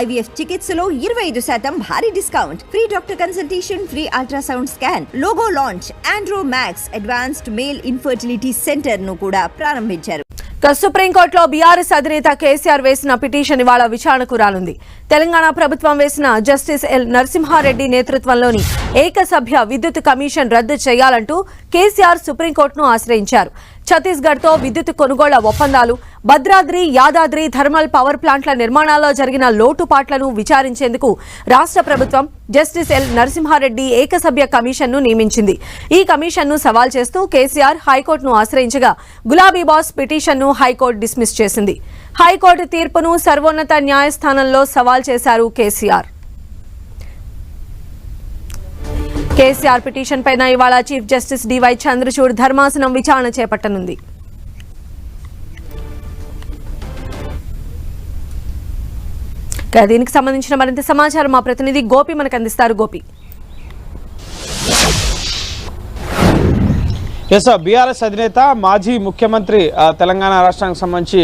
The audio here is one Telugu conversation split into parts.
IVF చికిత్సలో 25% భారీ discount, free doctor consultation, free ultrasound scan, logo launch, Andro max advanced male infertility centre ను కూడా ప్రారంభించారు. సుప్రీంకోర్టులో బీఆర్ఎస్ అధినేత కేసీఆర్ వేసిన పిటిషన్ ఇవాళ విచారణకు రానుంది. తెలంగాణ ప్రభుత్వం వేసిన జస్టిస్ ఎల్ నరసింహారెడ్డి నేతృత్వంలోని ఏకసభ్య విద్యుత్ కమిషన్ రద్దు చేయాలంటూ కేసీఆర్ సుప్రీంకోర్టును ఆశ్రయించారు. ఛత్తీస్గఢ్తో విద్యుత్ కొనుగోళ్ల ఒప్పందాలు, భద్రాద్రి, యాదాద్రి థర్మల్ పవర్ ప్లాంట్ల నిర్మాణాల్లో జరిగిన లోటుపాట్లను విచారించేందుకు రాష్ట్ర ప్రభుత్వం జస్టిస్ ఎల్ నరసింహారెడ్డి ఏకసభ్య కమిషన్ను నియమించింది. ఈ కమిషన్ను సవాల్ చేస్తూ కేసీఆర్ హైకోర్టును ఆశ్రయించగా గులాబీ బాస్ పిటిషన్ను హైకోర్టు డిస్మిస్ చేసింది. హైకోర్టు తీర్పును సర్వోన్నత న్యాయస్థానంలో సవాల్ చేశారు కేసీఆర్. కేసీఆర్ పిటిషన్ పైన ఇవాళ చీఫ్ జస్టిస్ డివై చంద్రచూడ్ ధర్మాసనం విచారణ చేపట్టనుంది. దీనికి సంబంధించిన మరింత సమాచారం మా ప్రతినిధి గోపి మనకు అందిస్తారు. గోపి, బీఆర్ఎస్ అధినేత మాజీ ముఖ్యమంత్రి తెలంగాణ రాష్ట్రానికి సంబంధించి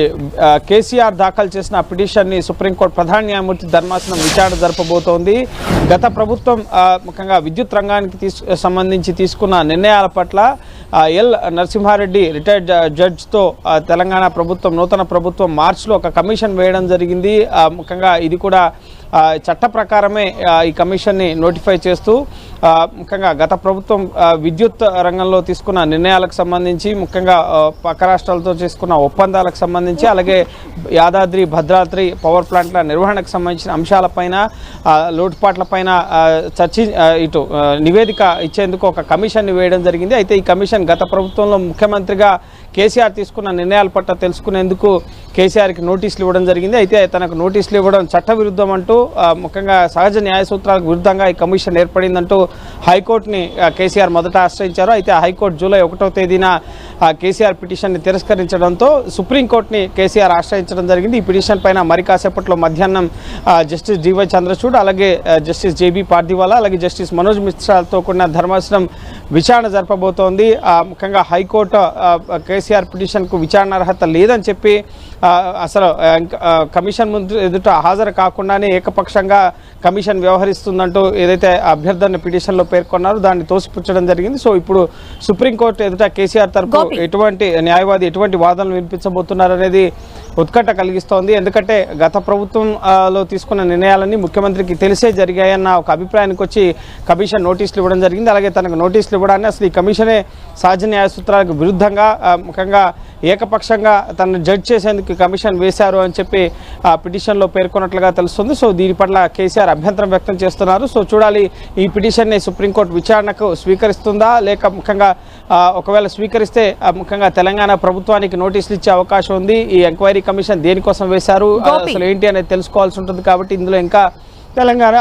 కేసీఆర్ దాఖలు చేసిన పిటిషన్ని సుప్రీంకోర్టు ప్రధాన న్యాయమూర్తి ధర్మాసనం విచారణ జరపబోతోంది. గత ప్రభుత్వం ముఖ్యంగా విద్యుత్ రంగానికి సంబంధించి తీసుకున్న నిర్ణయాల పట్ల ఎల్ నరసింహారెడ్డి రిటైర్డ్ జడ్జ్తో తెలంగాణ ప్రభుత్వం, నూతన ప్రభుత్వం మార్చిలో ఒక కమిషన్ వేయడం జరిగింది. ముఖ్యంగా ఇది కూడా చట్ట ప్రకారమే ఈ కమిషన్ని నోటిఫై చేస్తూ ముఖ్యంగా గత ప్రభుత్వం విద్యుత్ రంగంలో తీసుకున్న నిర్ణయాలకు సంబంధించి, ముఖ్యంగా పక్క రాష్ట్రాలతో చేసుకున్న ఒప్పందాలకు సంబంధించి, అలాగే యాదాద్రి, భద్రాద్రి పవర్ ప్లాంట్ల నిర్వహణకు సంబంధించిన అంశాలపైన, లోటుపాట్లపైన ఇటు నివేదిక ఇచ్చేందుకు ఒక కమిషన్ని వేయడం జరిగింది. అయితే ఈ కమిషన్ గత ప్రభుత్వంలో ముఖ్యమంత్రిగా కేసీఆర్ తీసుకున్న నిర్ణయాల పట్ల తెలుసుకునేందుకు కేసీఆర్కి నోటీసులు ఇవ్వడం జరిగింది. అయితే తనకు నోటీసులు ఇవ్వడం చట్టవిరుద్ధం అంటూ, ముఖ్యంగా సహజ న్యాయ సూత్రాలకు విరుద్ధంగా ఈ కమిషన్ ఏర్పడిందంటూ హైకోర్టుని కేసీఆర్ మొదట ఆశ్రయించారు. అయితే హైకోర్టు జూలై 1వ తేదీన కేసీఆర్ పిటిషన్ని తిరస్కరించడంతో సుప్రీంకోర్టుని కేసీఆర్ ఆశ్రయించడం జరిగింది. ఈ పిటిషన్ పైన మరి కాసేపట్లో మధ్యాహ్నం జస్టిస్ డివై చంద్రచూడ్, అలాగే జస్టిస్ జేబీ పార్దివాలా, అలాగే జస్టిస్ మనోజ్ మిశ్రాలతో కూడిన ధర్మాసనం విచారణ జరపబోతోంది. ముఖ్యంగా హైకోర్టు కేసీఆర్ పిటిషన్కు విచారణ అర్హత లేదని చెప్పి అసలు కమిషన్ ముందు ఎదుట హాజరు కాకుండానే ఏకపక్షంగా కమిషన్ వ్యవహరిస్తుందంటూ ఏదైతే అభ్యర్థన పిటిషన్లో పేర్కొన్నారో దాన్ని తోసిపుచ్చడం జరిగింది. సో ఇప్పుడు సుప్రీంకోర్టు ఎదుట కేసీఆర్ తరపు ఎటువంటి న్యాయవాది ఎటువంటి వాదనలు వినిపించబోతున్నారనేది ఉత్కంఠ కలిగిస్తోంది. ఎందుకంటే గత ప్రభుత్వంలో తీసుకున్న నిర్ణయాలన్నీ ముఖ్యమంత్రికి తెలిసే జరిగాయన్న ఒక అభిప్రాయానికి వచ్చి కమిషన్ నోటీసులు ఇవ్వడం జరిగింది. అలాగే తనకు నోటీసులు ఇవ్వడాన్ని అసలు ఈ కమిషనే సహజ న్యాయ సూత్రాలకు విరుద్ధంగా, ముఖ్యంగా ఏకపక్షంగా తనను జడ్జ్ చేసేందుకు కమిషన్ వేశారు అని చెప్పి పిటిషన్లో పేర్కొన్నట్లుగా తెలుస్తుంది. సో దీని పట్ల కేసీఆర్ అభ్యంతరం వ్యక్తం చేస్తున్నారు. సో చూడాలి ఈ పిటిషన్ని సుప్రీంకోర్టు విచారణకు స్వీకరిస్తుందా, లేక ముఖ్యంగా ఒకవేళ స్వీకరిస్తే ముఖ్యంగా తెలంగాణ ప్రభుత్వానికి నోటీసులు ఇచ్చే అవకాశం ఉంది. ఈ ఎంక్వైరీ కమిషన్ దేనికోసం వేశారు, అసలు ఏంటి అనేది తెలుసుకోవాల్సి ఉంటుంది. కాబట్టి ఇందులో ఇంకా తెలంగాణ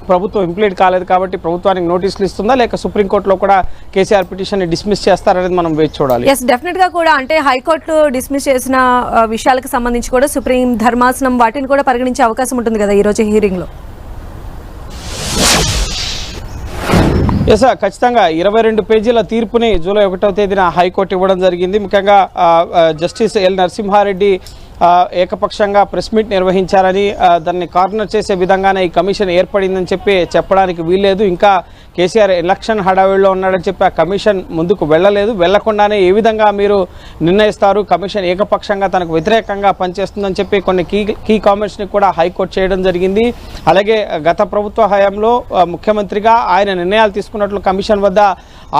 ప్రభుత్వం ఇంప్లీట్ కాలేదు కాబట్టి ప్రభుత్వానికి నోటీసులు ఇస్తుందా, లేక సుప్రీంకోర్టులో కూడా కేసీఆర్ పిటిషన్ డిస్మిస్ చేస్తారనేది మనం వేచి చూడాలి. డెఫినెట్ గా కూడా అంటే హైకోర్టు డిస్మిస్ చేసిన విషయాలకు సంబంధించి కూడా సుప్రీం ధర్మాసనం వాటిని కూడా పరిగణించే అవకాశం ఉంటుంది కదా ఈ రోజు హీరింగ్ లో. ఖచ్చితంగా 22 పేజీల తీర్పుని జూలై 1వ తేదీన హైకోర్టు ఇవ్వడం జరిగింది. ముఖ్యంగా జస్టిస్ ఎల్ నరసింహారెడ్డి ఏకపక్షంగా ప్రెస్ మీట్ నిర్వహించారని, దాన్ని కార్నర్ చేసే విధంగానే ఈ కమిషన్ ఏర్పడిందని చెప్పడానికి వీల్లేదు. ఇంకా కేసీఆర్ ఎలక్షన్ హడావిడిలో ఉన్నాడని చెప్పి ఆ కమిషన్ ముందుకు వెళ్ళలేదు. వెళ్లకుండానే ఏ విధంగా మీరు నిర్ణయిస్తారు, కమిషన్ ఏకపక్షంగా తనకు వ్యతిరేకంగా పనిచేస్తుందని చెప్పి కొన్ని కీ కామెంట్స్ని కూడా హైకోర్టు చేయడం జరిగింది. అలాగే గత ప్రభుత్వ హయాంలో ముఖ్యమంత్రిగా ఆయన నిర్ణయాలు తీసుకున్నట్లు కమిషన్ వద్ద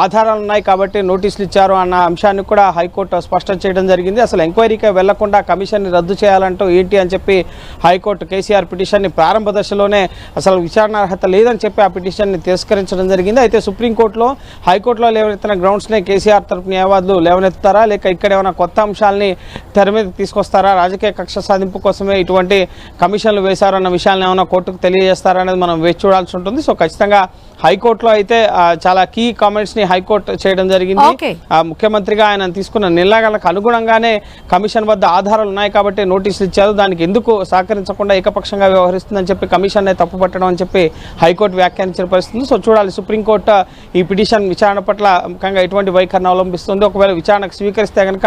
ఆధారాలు ఉన్నాయి కాబట్టి నోటీసులు ఇచ్చారు అన్న అంశాన్ని కూడా హైకోర్టు స్పష్టం చేయడం జరిగింది. అసలు ఎంక్వైరీకి వెళ్లకుండా కమిషన్ని రద్దు చేయాలంటూ ఏంటి అని చెప్పి హైకోర్టు కేసీఆర్ పిటిషన్ని ప్రారంభ దశలోనే అసలు విచారణ అర్హత లేదని చెప్పి ఆ పిటిషన్ని తిరస్కరించడం జరిగింది. అయితే సుప్రీంకోర్టులో, హైకోర్టులో లేవనెత్తిన గ్రౌండ్స్నే కేసీఆర్ తరపు న్యాయవాదులు లేవనెత్తారా, లేక ఇక్కడ ఏమైనా కొత్త అంశాలని తెర మీద తీసుకొస్తారా, రాజకీయ కక్ష సాధింపు కోసమే ఇటువంటి కమిషన్లు వేశారు అన్న విషయాలను ఏమైనా కోర్టుకు తెలియజేస్తారా అనేది మనం వేచి చూడాల్సి ఉంటుంది. సో ఖచ్చితంగా హైకోర్టులో అయితే చాలా కీ కామెంట్స్ ని హైకోర్టు చేయడం జరిగింది. ముఖ్యమంత్రిగా ఆయన తీసుకున్న నిర్ణయాలకు అనుగుణంగానే కమిషన్ వద్ద ఆధారాలు ఉన్నాయి కాబట్టి నోటీసులు ఇచ్చారు, దానికి ఎందుకు సహకరించకుండా ఏకపక్షంగా వ్యవహరిస్తుందని చెప్పి కమిషన్ తప్పుపట్టడం అని చెప్పి హైకోర్టు వ్యాఖ్యానించిన పరిస్థితి. సో చూడాలి సుప్రీంకోర్టు ఈ పిటిషన్ విచారణ పట్ల ముఖ్యంగా ఎటువంటి వైఖరిని అవలంబిస్తుంది. ఒకవేళ విచారణకు స్వీకరిస్తే కనుక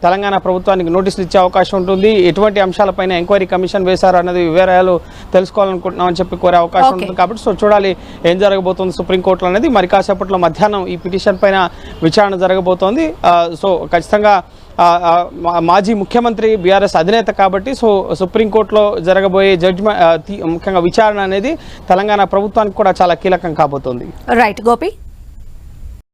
తెలంగాణ ప్రభుత్వానికి నోటీసులు ఇచ్చే అవకాశం ఉంటుంది. ఎటువంటి అంశాలపైన ఎంక్వైరీ కమిషన్ వేశారు అన్నది వివరాలు తెలుసుకోవాలనుకుంటున్నామని చెప్పి కోరే అవకాశం ఉంటుంది. కాబట్టి సో చూడాలి ఏం జరగబోతుంది సుప్రీంకోర్టులో అనేది. మరి కాసేపట్లో మధ్యాహ్నం ఈ పిటిషన్ పైన విచారణ జరగబోతోంది. సో ఖచ్చితంగా మాజీ ముఖ్యమంత్రి బీఆర్ఎస్ అధినేత కాబట్టి సో సుప్రీంకోర్టులో జరగబోయే జడ్జిమెంట్ ముఖ్యంగా విచారణ అనేది తెలంగాణ ప్రభుత్వానికి కూడా చాలా కీలకం కాబోతోంది. రైట్ గోపి.